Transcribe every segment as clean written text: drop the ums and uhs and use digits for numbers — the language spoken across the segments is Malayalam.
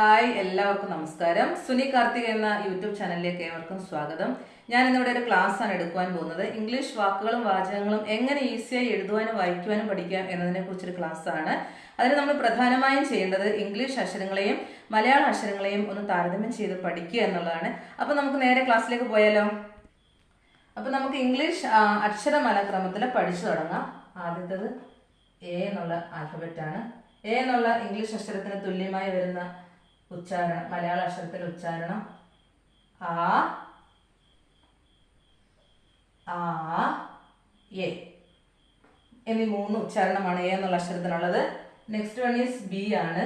ഹായ്, എല്ലാവർക്കും നമസ്കാരം. സുനി കാർത്തിക് എന്ന യൂട്യൂബ് ചാനലിലേക്ക് ഏവർക്കും സ്വാഗതം. ഞാൻ ഇന്നിവിടെ ഒരു ക്ലാസ് ആണ് എടുക്കുവാൻ പോകുന്നത്. ഇംഗ്ലീഷ് വാക്കുകളും വാചകങ്ങളും എങ്ങനെ ഈസിയായി എഴുതുവാനും വായിക്കുവാനും പഠിക്കാം എന്നതിനെ കുറിച്ചൊരു ക്ലാസ് ആണ്. അതിന് നമ്മൾ പ്രധാനമായും ചെയ്യേണ്ടത് ഇംഗ്ലീഷ് അക്ഷരങ്ങളെയും മലയാള അക്ഷരങ്ങളെയും ഒന്ന് താരതമ്യം ചെയ്ത് പഠിക്കുക എന്നുള്ളതാണ്. അപ്പൊ നമുക്ക് നേരെ ക്ലാസ്സിലേക്ക് പോയാലോ? അപ്പൊ നമുക്ക് ഇംഗ്ലീഷ് അക്ഷരമാല ക്രമത്തിൽ പഠിച്ചു തുടങ്ങാം. ആദ്യത്തേത് എ എന്നുള്ള ആൽഫബറ്റ് ആണ്. എ എന്നുള്ള ഇംഗ്ലീഷ് അക്ഷരത്തിന് തുല്യമായി വരുന്ന ഉച്ചാരണം, മലയാള അക്ഷരത്തിലെ ഉച്ചാരണം ആ, എ എന്നീ മൂന്ന് ഉച്ചാരണമാണ് എ എന്നുള്ള അക്ഷരത്തിനുള്ളത്. നെക്സ്റ്റ് വൺ ഈസ് ബി ആണ്.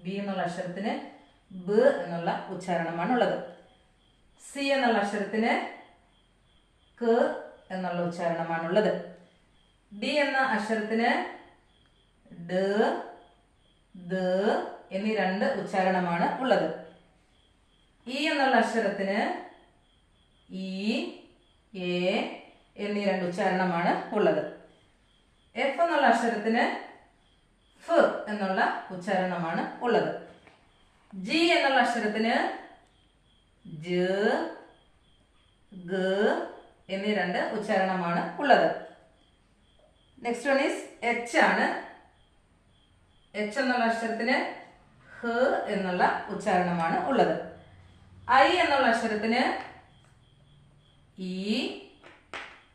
ബി എന്നുള്ള അക്ഷരത്തിന് ബ് എന്നുള്ള ഉച്ചാരണമാണ് ഉള്ളത്. സി എന്നുള്ള അക്ഷരത്തിന് ക എന്നുള്ള ഉച്ചാരണമാണുള്ളത്. ഡി എന്ന അക്ഷരത്തിന് ഡ, ദ എന്നീ രണ്ട് ഉച്ചാരണമാണ് ഉള്ളത്. ഇ എന്നുള്ള അക്ഷരത്തിന് ഇ, എ എന്നീ രണ്ട് ഉച്ചാരണമാണ് ഉള്ളത്. എഫ് എന്നുള്ള അക്ഷരത്തിന് ഫ് എന്നുള്ള ഉച്ചാരണമാണ് ഉള്ളത്. ജി എന്നുള്ള അക്ഷരത്തിന് ജ, ഗ എന്നീ രണ്ട് ഉച്ചാരണമാണ് ഉള്ളത്. നെക്സ്റ്റ് വൺ ഈസ് എച്ച് ആണ്. എച്ച് എന്നുള്ള അക്ഷരത്തിന് ഹ എന്നുള്ള ഉച്ചാരണമാണ് ഉള്ളത്. ഐ എന്നുള്ള അക്ഷരത്തിന് ഈ,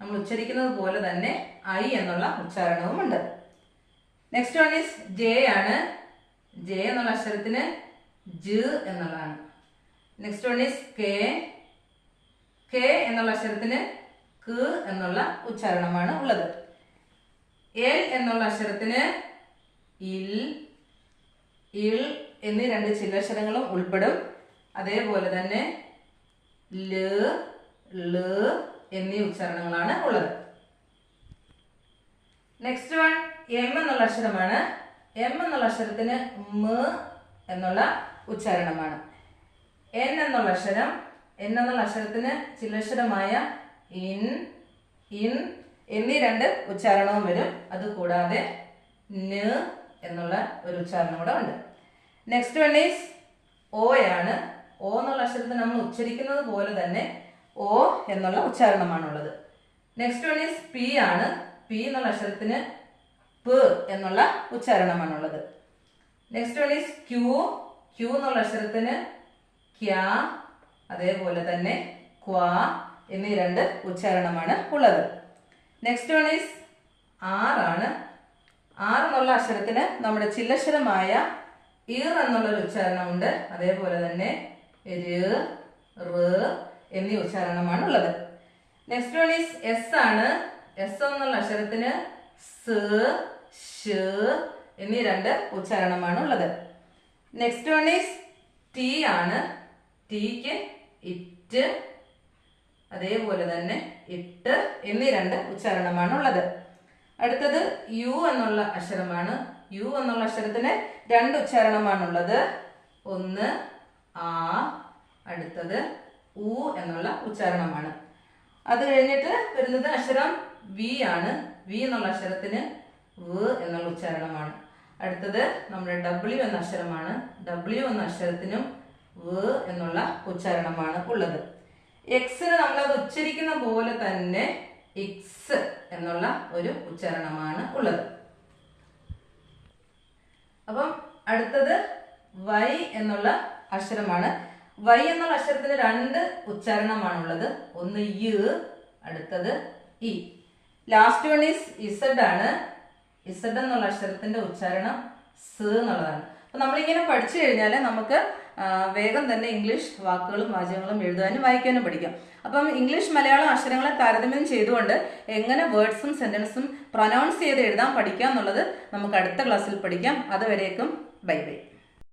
നമ്മൾ ഉച്ചരിക്കുന്നത് പോലെ തന്നെ ഐ എന്നുള്ള ഉച്ചാരണവും ഉണ്ട്. നെക്സ്റ്റ് വൺ ഈസ് ജെ ആണ്. ജെ എന്നുള്ള അക്ഷരത്തിന് ജ എന്നുള്ളതാണ്. Next one is K. K എന്നുള്ള അക്ഷരത്തിന് ക എന്നുള്ള ഉച്ചാരണമാണ് ഉള്ളത്. എൽ എന്നുള്ള അക്ഷരത്തിന് ഇൽ, ഇൾ എന്നീ രണ്ട് ചില്ലക്ഷരങ്ങളും ഉൾപ്പെടും. അതേപോലെ തന്നെ ല, ള എന്നീ ഉച്ചാരണങ്ങളാണ് ഉള്ളത്. നെക്സ്റ്റ് വൺ എം എന്നുള്ള അക്ഷരമാണ്. എം എന്നുള്ള അക്ഷരത്തിന് മ എന്നുള്ള ഉച്ചാരണമാണ്. എൻ എന്നുള്ള അക്ഷരം, എൻ എന്നുള്ള അക്ഷരത്തിന് ചില്ലക്ഷരമായ ഇൻ, ഇൻ എന്നീ രണ്ട് ഉച്ചാരണവും വരും. അതുകൂടാതെ ന എന്നുള്ള ഒരു ഉച്ചാരണം കൂടെ ഉണ്ട്. നെക്സ്റ്റ് വൺ ഈസ് ഓ ആണ്. ഓ എന്നുള്ള അക്ഷരത്തിന് നമ്മൾ ഉച്ചരിക്കുന്നത് പോലെ തന്നെ ഓ എന്നുള്ള ഉച്ചാരണമാണുള്ളത്. നെക്സ്റ്റ് വൺ ഈസ് പി ആണ്. പി എന്നുള്ള അക്ഷരത്തിന് പ് എന്നുള്ള ഉച്ചാരണമാണുള്ളത്. Next one is Q. Q എന്നുള്ള അക്ഷരത്തിന് ക്യാ, അതേപോലെ തന്നെ ക്വാ എന്നീ രണ്ട് ഉച്ചാരണമാണ് ഉള്ളത്. നെക്സ്റ്റ് വൺ ഈസ് ആർ ആണ്. ആർ എന്നുള്ള അക്ഷരത്തിന് നമ്മുടെ ചില്ലക്ഷരമായ ഇർ എന്നുള്ളൊരു ഉച്ചാരണമുണ്ട്. അതേപോലെ തന്നെ ര്, റ് എന്നീ ഉച്ചാരണമാണ് ഉള്ളത്. നെക്സ്റ്റ് വൺ ഈസ് എസ് ആണ്. എസ് എന്നുള്ള അക്ഷരത്തിന് സ്, ഷ് എന്നീ രണ്ട് ഉച്ചാരണമാണ് ഉള്ളത്. നെക്സ്റ്റ് വൺ ഈസ് ടി ആണ്. ടിക്ക് ഇറ്റ്, അതേപോലെ തന്നെ ഇട്ട് എന്നീ രണ്ട് ഉച്ചാരണമാണ് ഉള്ളത്. അടുത്തത് യു എന്നുള്ള അക്ഷരമാണ്. യു എന്നുള്ള അക്ഷരത്തിന് രണ്ട് ഉച്ചാരണമാണുള്ളത്. ഒന്ന് ആ, അടുത്തത് ഉ എന്നുള്ള ഉച്ചാരണമാണ്. അത് കഴിഞ്ഞിട്ട് വരുന്നത് അക്ഷരം വി ആണ്. വി എന്നുള്ള അക്ഷരത്തിന് വ് എന്നുള്ള ഉച്ചാരണമാണ്. അടുത്തത് നമ്മുടെ ഡബ്ല്യു എന്ന അക്ഷരമാണ്. ഡബ്ല്യു എന്ന അക്ഷരത്തിനും വ് എന്നുള്ള ഉച്ചാരണമാണ് ഉള്ളത്. എക്സിന് നമ്മളത് ഉച്ചരിക്കുന്ന പോലെ തന്നെ ഇക്സ് എന്നുള്ള ഒരു ഉച്ചാരണമാണ് ഉള്ളത്. അപ്പം അടുത്തത് വൈ എന്നുള്ള അക്ഷരമാണ്. വൈ എന്നുള്ള അക്ഷരത്തിന് രണ്ട് ഉച്ചാരണമാണുള്ളത്. ഒന്ന് യ്, അടുത്തത് E. Last one is Z ആണ്. ഇസഡ് എന്നുള്ള അക്ഷരത്തിന്റെ ഉച്ചാരണം സ് എന്നുള്ളതാണ്. അപ്പൊ നമ്മളിങ്ങനെ പഠിച്ചു കഴിഞ്ഞാൽ നമുക്ക് വേഗം തന്നെ ഇംഗ്ലീഷ് വാക്കുകളും വാചകങ്ങളും എഴുതാനും വായിക്കാനും പഠിക്കാം. അപ്പം ഇംഗ്ലീഷ് മലയാളം അക്ഷരങ്ങളെ താരതമ്യം ചെയ്തുകൊണ്ട് എങ്ങനെ വേർഡ്സും സെന്റൻസും പ്രൊനൗൺസ് ചെയ്ത് എഴുതാൻ പഠിക്കാം എന്നുള്ളത് നമുക്ക് അടുത്ത ക്ലാസ്സിൽ പഠിക്കാം. അതുവരേക്കും ബൈ ബൈ.